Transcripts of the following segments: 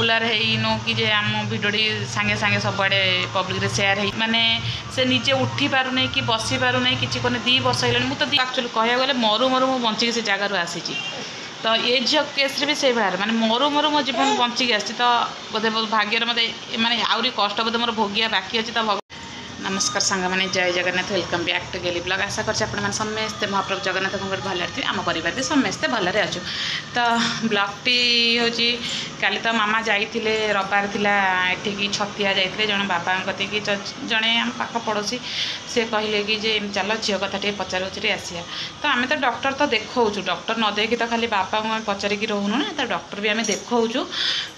popular है कि जे आम भिडियोटी सांगे सांगे सबुआड़े पब्लिक सेयार है माने से निजे उठी पारुना कि बसी पारुना किसी कने 2 वर्ष है मुझे तो एक्चुअली कह गले मरु मरु मु बंचिक से जगार आसी तो ये झील केस भी से बाहर माने मरु मरु मो जीवन बंचिक आसी तो बोधे भाग्य मत माने आहरी कष्ट बोधे मोर भोगिया बाकी अच्छी तो नमस्कार सांग मैंने जय जगन्नाथ वेलकम बैक टू गेली ब्लॉग आशा कर समस्ते महाप्रभु जगन्नाथ भल थी आम परिवार भी समस्ते भलरे अच्छु तो ब्लॉगटी हूँ काली तो मामा जाइए रविवार थिला एठिकी छतिया जाइए जन बाबा कति जड़े आम पाख पड़ोसी से कहले कि जे चल झील कथा टे पचारूचे आसिया तो आम तो डॉक्टर तो देखा डॉक्टर न देखी तो खाली बापा को पचारिकी रोनु ना तो डॉक्टर भी आम देखा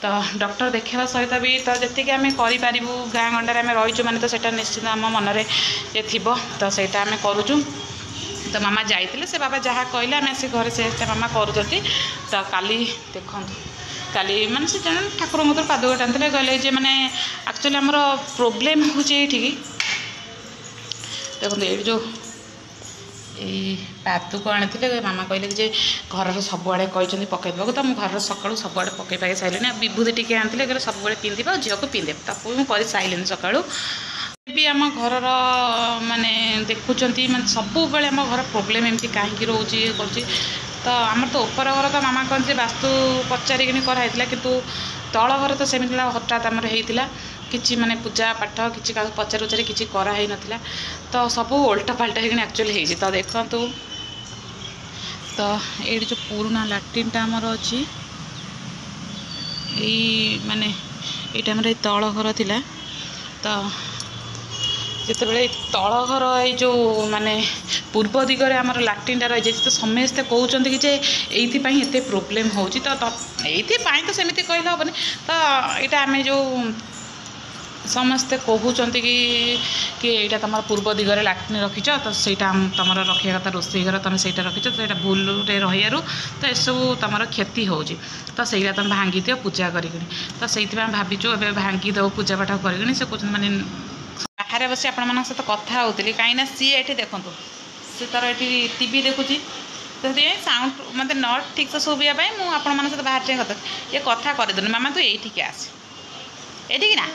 तो डॉक्टर देखा सहित भी तो जी आम करूँ गाँ गंडार आम रहीचु मैंने तो सेटा निश्चित आम मनरे ये थी तो सहीटा आम करूँ तो मामा जाइए से बाबा जहाँ कहले आम आस घर से मामा करुँच तो काली देखु काली माने से जन ठाकुर मत पाद टाँगते कहले जे मैंने एक्चुअली आमर प्रोब्लेम हो देखो ये जो पादुक आनी मामा कहले कि घर सबुआड़े कहते पकईदेवा तो मुझे घर सका सबुआड़े पकई पाई सारे विभूति टी आनी सब पिंधे और झील को पिंधे ताकू मुझे कर सारे सका भी आम घर माने देखुं माने सब बेले आम घर प्रोब्लेम एमती कहीं रोचे कर तो आमर तो ऊपर घर तो मामा कहते वास्तु पचारिकी कराई कि तल घर तो सेमती हठात आमर होता कि माने पूजा पाठ कि पचार उचारे कि कराई नाला तो सब उल्टा पाल्टा एक्चुअली हो तो देखु तो ये जो पुराना लाट्रिनटा आमर अच्छी माने ये आमर तल घर थिला तो जिते बड़े तल घर ये जो माने पूर्व दिगरे आमर लाट्रिनटा रही तो समस्ते कहते कि ये एत प्रोब्लेम हो तो सेमती कहले हेनी तो यहाँ आम जो समस्ते कहते कि यहाँ तुम पूर्व दिगरे लाट्रिन रखीच तो सहीटा तुम रखा कथा रोसई घर तुम सहीटा रखीच तो यहाँ भूल रही तो यू तुम क्षति हो तो सहीटा तुम भांगी दियो पूजा कर तो से भाविचु ए भांगी दो पूजा पाठ कर कहते माने बाहर बस आपण सहित कथा होती कहीं सी ये देखूँ सी तार ये टीवी देखुची तो साउंड मत नट ठीक से शुभापी मुझे सहित बाहर टे कथा ये कथा करदे मामा तू ये आस ये ना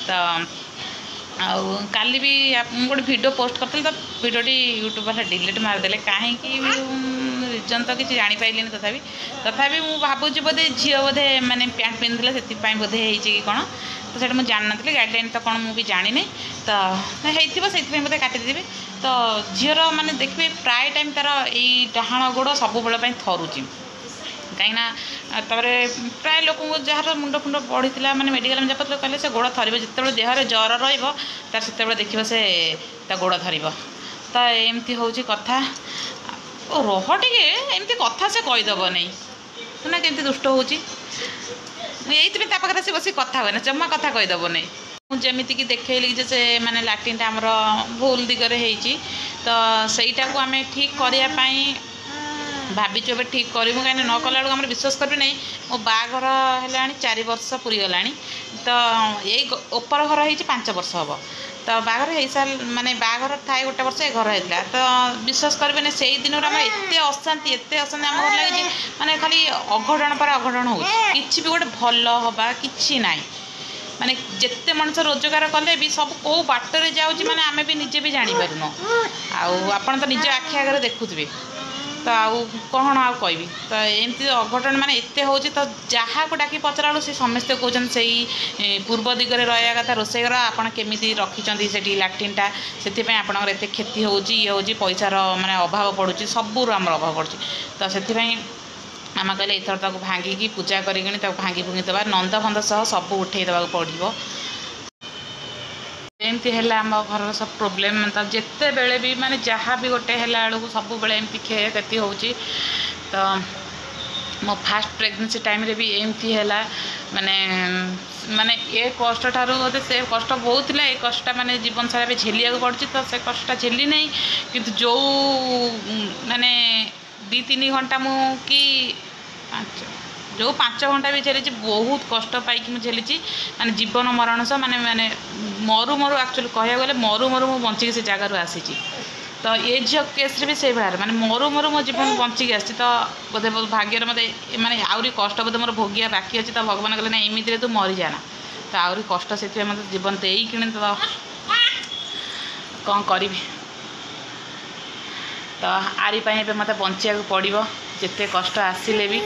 तो आउ काली भी गोटे वीडियो पोस्ट करते तो वीडियोटी यूट्यूब वाला डिलीट मारदे कहीं रिजन तो किसी जापारे तथापि तथापि मुझे भावुँ बोधे झील बोधे माने पैंट पिंधे से बोधे हो कौन तो सर मुझे जान नी गाइडलाइन तो कौन मुझे जानी तो होती बोधे काटिदेवी तो झीर माने देखिए प्राय टाइम तार यही डाहाण गोड़ सब बेल थरुची कहीं प्राय लोक जार मुंड फुंड बढ़ी माने मेडिकल में जापत कहले से गोड़ थर जिते देहर जर रही से देखिए से गोड़ धर तो एमती हूँ कथा रह टे एमती कथा से कहीदेव नहीं ना केमती दुष्ट हो ये पाखे से बस कथा हुए ना जमा कथा कहीदेव नहीं जमीती कि देखली जे से माने लाट्रिनटा आमर भूल दिगरे होती तो सहीटा को आम ठीक करने भाविचु ए ठीक करूँ कहीं न कला आम विश्वास करें नहीं मो बाघर है 4 वर्ष पूरी गला तो यही ऊपर घर हो 5 वर्ष हम तो बाघर हो साल माने बाघर थाए गोटे वर्ष घर होता तो विश्वास करें से दिन आम एत अशांति आम घर लगे माने खाली अघटन पर अघटन हो कि गोटे भल हवा कि ना माने जिते मनुष्य रोजगार कले भी सब कौ बाटर जाऊँगी माने आम भी निजे भी जापारूँ आपण तो निज आखि आगे देखुवे तो आउ कौन आउ कहबी तो एमती अघटन माने एते हो तो जहाँ को डाकी पचरा सी समस्ते कहते से पूर्व दिगरे रहा कथा रोसई घर आपड़ केमी रखी से लाट्रिनटा से आपंकर एत क्षति हो पैसार माने अभाव पड़ुची सबूर आम अभाव पड़ुची तो से आम कहले एथर ताको भांगिकी पूजा करी भांगी भुंगी देवा नंद फंद सह सब उठे देवा पड़ो एमती है आम घर सब प्रोब्लेम मतलब जिते बेले भी माने जहाँ भी गोटे है बेलू सब बेले एमती क्षति हो तो मो फास्ट प्रेगनेंसी टाइम रे भी एमती है माने माने ये कष्ट ठारू से कष्ट बहुत ये कष्ट माने जीवन सारा भी झेलिया पड़ी तो से कष्ट झेली नहीं किंतु जो माने 2-3 घंटा मु कि जो 5 घंटा भी झेली बहुत कष्ट पाई झेली माने जीवन मरण सह माने माने मरु मरु एक्चुअली कह गले मरु मरु मु बंचिक से जगार आसी तो ये झील केस भी से भार माने मरु मरु मो जीवन बंचिकी आसी तो बोधे भाग्य मत माने आहरी कष्ट बोधे मोर भोगिया बाकी अच्छी तो भगवान कहले ना एमती तू मरी जाना तो आहरी कष्ट से मत जीवन तो यही कि तो कौन करी तो आरी मत बचा पड़ो जिते कष्ट आसिले भी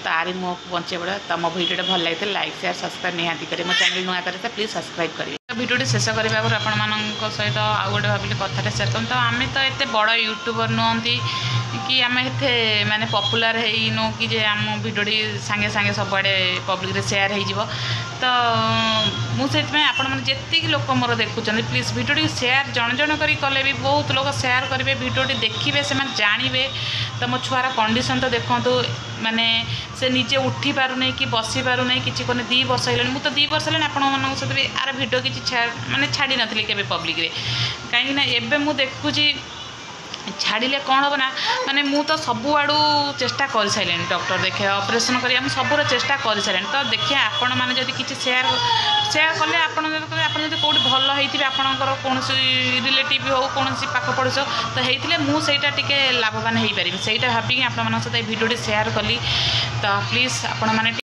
आरी मो बचे पड़ा तो मो भिडियो भल लगे लाइक शेयर सब्सक्राइब निहाती करें मो चैनल नुआ करे प्लीज सब्सक्राइब करेंगे भिडियो शेष करने आगे आपण सहित आउ गोटे भाविली कथा शेयर कर तो आम तो एत बड़ यूट्यूबर नुहति कि आम एते माने पॉपुलर है कि जे आम भिडियो सांगे सांगे सबुआड़े पब्लिक शेयर हो तो मुझे आपण मैंने जी लोक मोर देखुं प्लीज भिडियो शेयर जन जन कले भी बहुत लोग शेयर करेंगे भिडियो देखिए से जानवे तो मो छुआर कंडीशन तो देखो माने से निजे उठी पारुनी कि बसी पारुनी कि 2 वर्ष है मुझे 2 वर्ष है आपण सहित भी आर भिडियो किसी माने छाड़ी नी के पब्लिक रे कहीं एबे मु देखुची छाड़िले कौन हम ना माने मु तो सबू आड़ू चेष्टा कर सारे डॉक्टर देखे ऑपरेशन करिया हम सबूर चेष्टा कर सारे तो देखिए आपण मैंने जब किसी शेयर शेयर कले आपड़ कौट भल होती आपंकर कौन रिलेटिव हो कौन पाख पड़ोस तो होते मुझे टे लाभवान हो पारि से भाविकी आप भिडियो शेयर कली तो प्लीज आपण मैंने